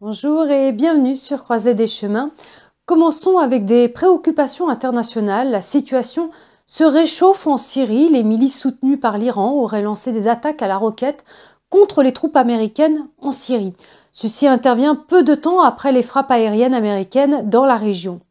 Bonjour et bienvenue sur Croisée des chemins. Commençons avec des préoccupations internationales. La situation se réchauffe en Syrie. Les milices soutenues par l'Iran auraient lancé des attaques à la roquette contre les troupes américaines en Syrie. Ceci intervient peu de temps après les frappes aériennes américaines dans la région.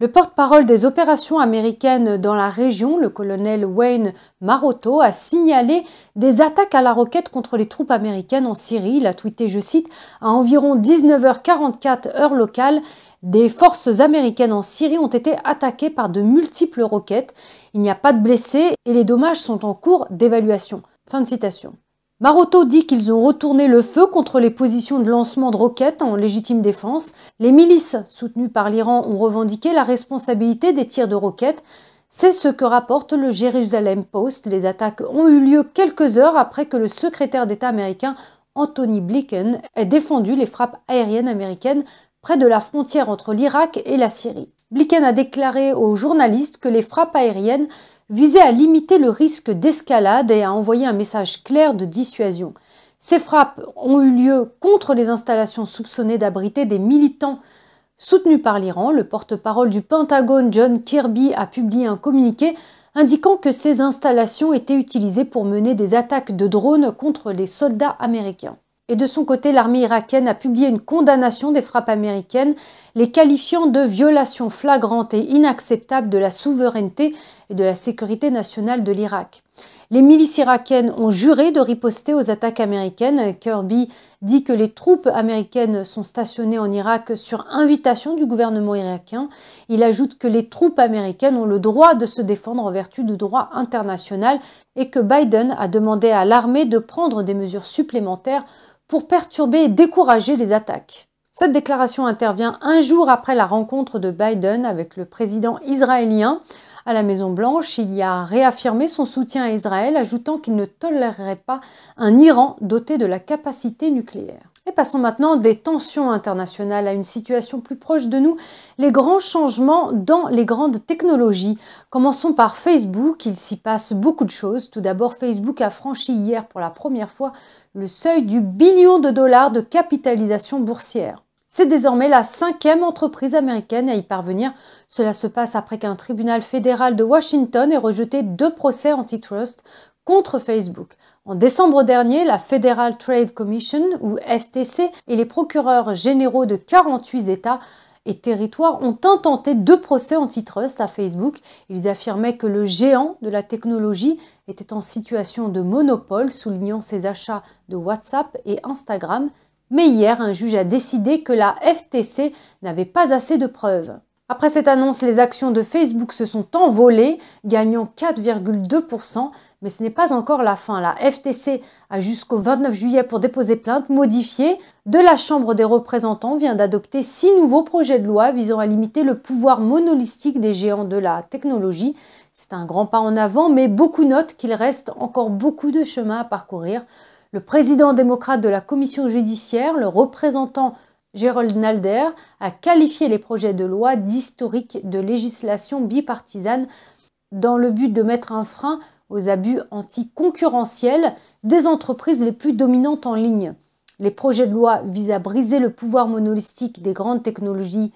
Le porte-parole des opérations américaines dans la région, le colonel Wayne Marotto, a signalé des attaques à la roquette contre les troupes américaines en Syrie. Il a tweeté, je cite, « À environ 19h44 heure locale, des forces américaines en Syrie ont été attaquées par de multiples roquettes. Il n'y a pas de blessés et les dommages sont en cours d'évaluation. » Fin de citation. Marotto dit qu'ils ont retourné le feu contre les positions de lancement de roquettes en légitime défense. Les milices soutenues par l'Iran ont revendiqué la responsabilité des tirs de roquettes. C'est ce que rapporte le Jerusalem Post. Les attaques ont eu lieu quelques heures après que le secrétaire d'État américain Anthony Blinken ait défendu les frappes aériennes américaines près de la frontière entre l'Irak et la Syrie. Blinken a déclaré aux journalistes que les frappes aériennes visait à limiter le risque d'escalade et à envoyer un message clair de dissuasion. Ces frappes ont eu lieu contre les installations soupçonnées d'abriter des militants soutenus par l'Iran. Le porte-parole du Pentagone, John Kirby, a publié un communiqué indiquant que ces installations étaient utilisées pour mener des attaques de drones contre les soldats américains. Et de son côté, l'armée irakienne a publié une condamnation des frappes américaines, les qualifiant de violations flagrantes et inacceptables de la souveraineté et de la sécurité nationale de l'Irak. Les milices irakiennes ont juré de riposter aux attaques américaines. Kirby dit que les troupes américaines sont stationnées en Irak sur invitation du gouvernement irakien. Il ajoute que les troupes américaines ont le droit de se défendre en vertu du droit international et que Biden a demandé à l'armée de prendre des mesures supplémentaires pour perturber et décourager les attaques. Cette déclaration intervient un jour après la rencontre de Biden avec le président israélien. À la Maison-Blanche, il y a réaffirmé son soutien à Israël, ajoutant qu'il ne tolérerait pas un Iran doté de la capacité nucléaire. Et passons maintenant des tensions internationales à une situation plus proche de nous, les grands changements dans les grandes technologies. Commençons par Facebook, il s'y passe beaucoup de choses. Tout d'abord, Facebook a franchi hier pour la première fois le seuil du billion de dollars de capitalisation boursière. C'est désormais la 5e entreprise américaine à y parvenir. Cela se passe après qu'un tribunal fédéral de Washington ait rejeté 2 procès antitrust contre Facebook. En décembre dernier, la Federal Trade Commission, ou FTC, et les procureurs généraux de 48 États et territoires ont intenté 2 procès antitrust à Facebook. Ils affirmaient que le géant de la technologie était en situation de monopole, soulignant ses achats de WhatsApp et Instagram. Mais hier, un juge a décidé que la FTC n'avait pas assez de preuves. Après cette annonce, les actions de Facebook se sont envolées, gagnant 4,2%, mais ce n'est pas encore la fin. La FTC a jusqu'au 29 juillet pour déposer plainte modifiée. De la Chambre des représentants vient d'adopter 6 nouveaux projets de loi visant à limiter le pouvoir monopolistique des géants de la technologie. C'est un grand pas en avant, mais beaucoup notent qu'il reste encore beaucoup de chemin à parcourir. Le président démocrate de la commission judiciaire, le représentant Gerald Nadler, a qualifié les projets de loi d'historiques de législation bipartisane dans le but de mettre un frein aux abus anticoncurrentiels des entreprises les plus dominantes en ligne. Les projets de loi visent à briser le pouvoir monopolistique des grandes technologies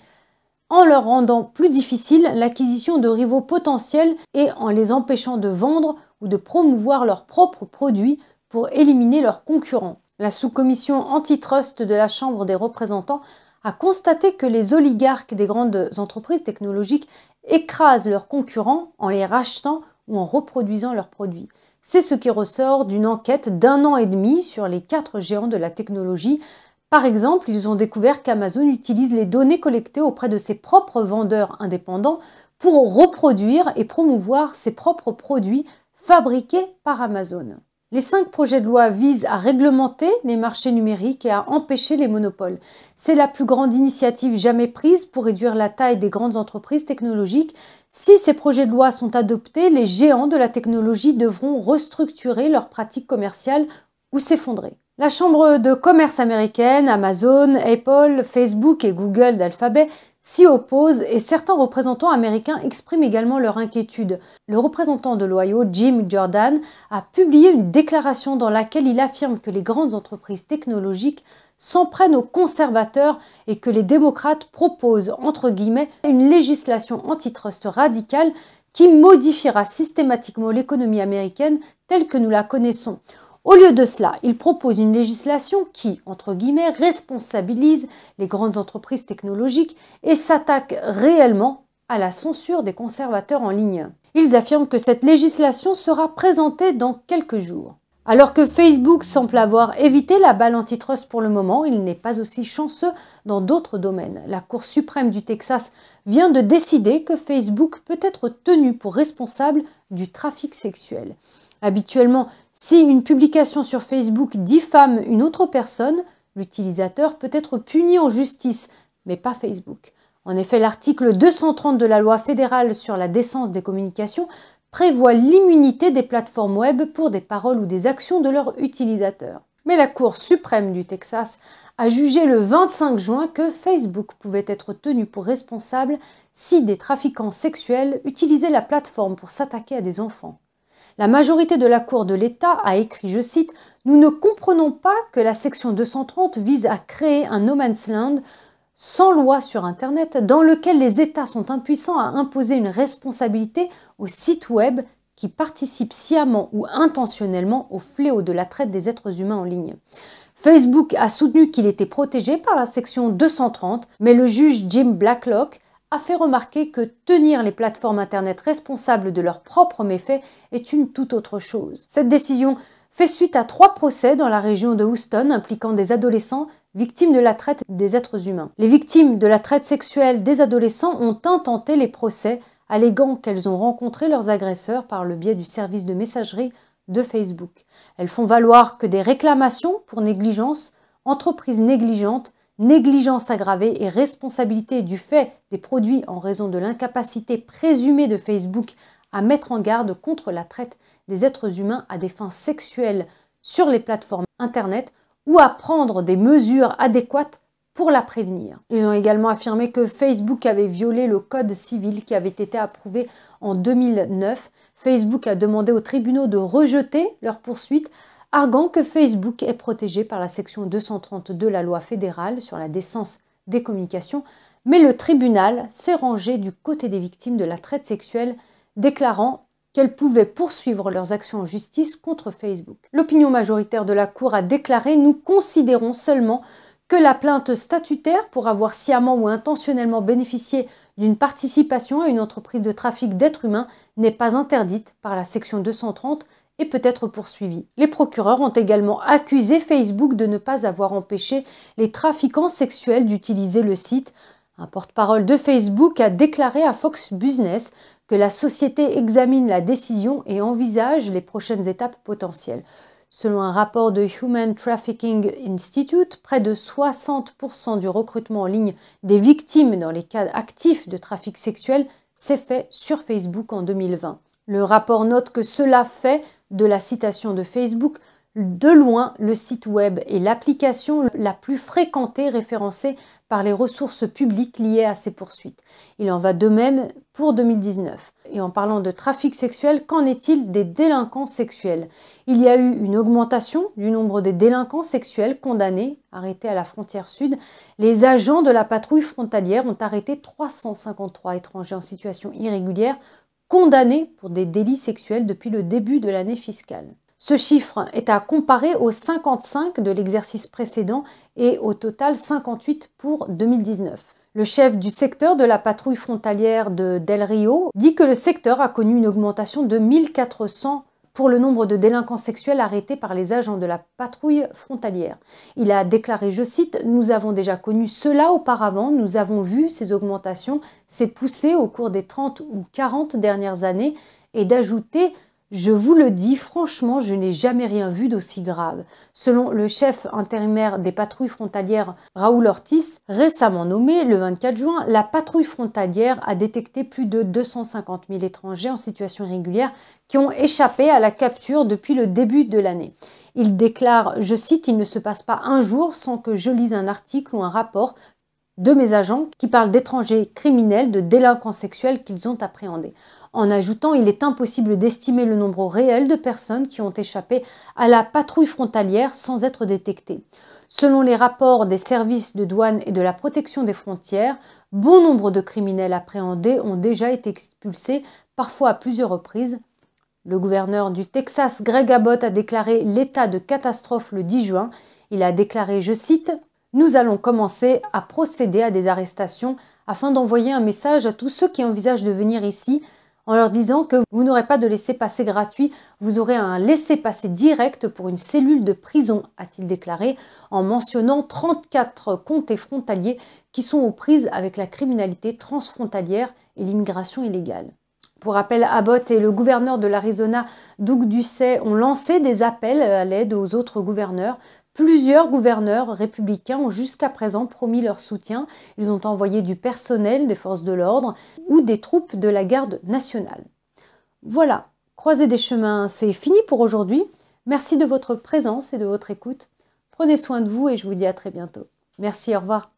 en leur rendant plus difficile l'acquisition de rivaux potentiels et en les empêchant de vendre ou de promouvoir leurs propres produits pour éliminer leurs concurrents. La sous-commission antitrust de la Chambre des représentants a constaté que les oligarques des grandes entreprises technologiques écrasent leurs concurrents en les rachetant ou en reproduisant leurs produits. C'est ce qui ressort d'une enquête d'1 an et demi sur les 4 géants de la technologie. Par exemple, ils ont découvert qu'Amazon utilise les données collectées auprès de ses propres vendeurs indépendants pour reproduire et promouvoir ses propres produits fabriqués par Amazon. Les 5 projets de loi visent à réglementer les marchés numériques et à empêcher les monopoles. C'est la plus grande initiative jamais prise pour réduire la taille des grandes entreprises technologiques. Si ces projets de loi sont adoptés, les géants de la technologie devront restructurer leurs pratiques commerciales ou s'effondrer. La Chambre de commerce américaine, Amazon, Apple, Facebook et Google d'Alphabet s'y opposent et certains représentants américains expriment également leur inquiétude. Le représentant de l'Ohio, Jim Jordan, a publié une déclaration dans laquelle il affirme que les grandes entreprises technologiques s'en prennent aux conservateurs et que les démocrates proposent, entre guillemets, une législation antitrust radicale qui modifiera systématiquement l'économie américaine telle que nous la connaissons. Au lieu de cela, ils proposent une législation qui, entre guillemets, responsabilise les grandes entreprises technologiques et s'attaque réellement à la censure des conservateurs en ligne. Ils affirment que cette législation sera présentée dans quelques jours. Alors que Facebook semble avoir évité la balle antitrust pour le moment, il n'est pas aussi chanceux dans d'autres domaines. La Cour suprême du Texas vient de décider que Facebook peut être tenu pour responsable du trafic sexuel. Habituellement, si une publication sur Facebook diffame une autre personne, l'utilisateur peut être puni en justice, mais pas Facebook. En effet, l'article 230 de la loi fédérale sur la décence des communications prévoit l'immunité des plateformes web pour des paroles ou des actions de leurs utilisateurs. Mais la Cour suprême du Texas a jugé le 25 juin que Facebook pouvait être tenu pour responsable si des trafiquants sexuels utilisaient la plateforme pour s'attaquer à des enfants. La majorité de la Cour de l'État a écrit, je cite, « Nous ne comprenons pas que la section 230 vise à créer un no man's land sans loi sur Internet dans lequel les États sont impuissants à imposer une responsabilité aux sites web qui participent sciemment ou intentionnellement au fléau de la traite des êtres humains en ligne. » Facebook a soutenu qu'il était protégé par la section 230, mais le juge Jim Blacklock a fait remarquer que tenir les plateformes Internet responsables de leurs propres méfaits est une toute autre chose. Cette décision fait suite à 3 procès dans la région de Houston impliquant des adolescents victimes de la traite des êtres humains. Les victimes de la traite sexuelle des adolescents ont intenté les procès, alléguant qu'elles ont rencontré leurs agresseurs par le biais du service de messagerie de Facebook. Elles font valoir que des réclamations pour négligence, entreprises négligentes, négligence aggravée et responsabilité du fait des produits en raison de l'incapacité présumée de Facebook à mettre en garde contre la traite des êtres humains à des fins sexuelles sur les plateformes Internet ou à prendre des mesures adéquates pour la prévenir. Ils ont également affirmé que Facebook avait violé le code civil qui avait été approuvé en 2009. Facebook a demandé aux tribunaux de rejeter leurs poursuites, arguant que Facebook est protégé par la section 230 de la loi fédérale sur la décence des communications, mais le tribunal s'est rangé du côté des victimes de la traite sexuelle, déclarant qu'elles pouvaient poursuivre leurs actions en justice contre Facebook. L'opinion majoritaire de la Cour a déclaré « Nous considérons seulement que la plainte statutaire pour avoir sciemment ou intentionnellement bénéficié d'une participation à une entreprise de trafic d'êtres humains n'est pas interdite par la section 230 et peut être poursuivie. » Les procureurs ont également accusé Facebook de ne pas avoir empêché les trafiquants sexuels d'utiliser le site. Un porte-parole de Facebook a déclaré à Fox Business que la société examine la décision et envisage les prochaines étapes potentielles. Selon un rapport de Human Trafficking Institute, près de 60% du recrutement en ligne des victimes dans les cas actifs de trafic sexuel s'est fait sur Facebook en 2020. Le rapport note que cela fait de la citation de Facebook de loin le site web et l'application la plus fréquentée référencée par les ressources publiques liées à ces poursuites. Il en va de même pour 2019. Et en parlant de trafic sexuel, qu'en est-il des délinquants sexuels? Il y a eu une augmentation du nombre des délinquants sexuels condamnés, arrêtés à la frontière sud. Les agents de la patrouille frontalière ont arrêté 353 étrangers en situation irrégulière condamnés pour des délits sexuels depuis le début de l'année fiscale. Ce chiffre est à comparer aux 55 de l'exercice précédent et au total 58 pour 2019. Le chef du secteur de la patrouille frontalière de Del Rio dit que le secteur a connu une augmentation de 1400 pour le nombre de délinquants sexuels arrêtés par les agents de la patrouille frontalière. Il a déclaré, je cite, « Nous avons déjà connu cela auparavant, nous avons vu ces augmentations, ces poussées au cours des 30 ou 40 dernières années » et d'ajouter « Je vous le dis, franchement, je n'ai jamais rien vu d'aussi grave. » Selon le chef intérimaire des patrouilles frontalières, Raúl Ortiz, récemment nommé le 24 juin, la patrouille frontalière a détecté plus de 250 000 étrangers en situation irrégulière qui ont échappé à la capture depuis le début de l'année. Il déclare, je cite, « Il ne se passe pas un jour sans que je lise un article ou un rapport de mes agents qui parlent d'étrangers criminels, de délinquants sexuels qu'ils ont appréhendés. » En ajoutant, il est impossible d'estimer le nombre réel de personnes qui ont échappé à la patrouille frontalière sans être détectées. Selon les rapports des services de douane et de la protection des frontières, bon nombre de criminels appréhendés ont déjà été expulsés, parfois à plusieurs reprises. Le gouverneur du Texas, Greg Abbott, a déclaré l'état de catastrophe le 10 juin. Il a déclaré, je cite, « Nous allons commencer à procéder à des arrestations afin d'envoyer un message à tous ceux qui envisagent de venir ici en leur disant que vous n'aurez pas de laissez-passer gratuit, vous aurez un laissez-passer direct pour une cellule de prison », a-t-il déclaré, en mentionnant 34 comtés frontaliers qui sont aux prises avec la criminalité transfrontalière et l'immigration illégale. Pour rappel, Abbott et le gouverneur de l'Arizona, Doug Ducey, ont lancé des appels à l'aide aux autres gouverneurs. Plusieurs gouverneurs républicains ont jusqu'à présent promis leur soutien. Ils ont envoyé du personnel des forces de l'ordre ou des troupes de la garde nationale. Voilà, Croisée des chemins, c'est fini pour aujourd'hui. Merci de votre présence et de votre écoute. Prenez soin de vous et je vous dis à très bientôt. Merci, au revoir.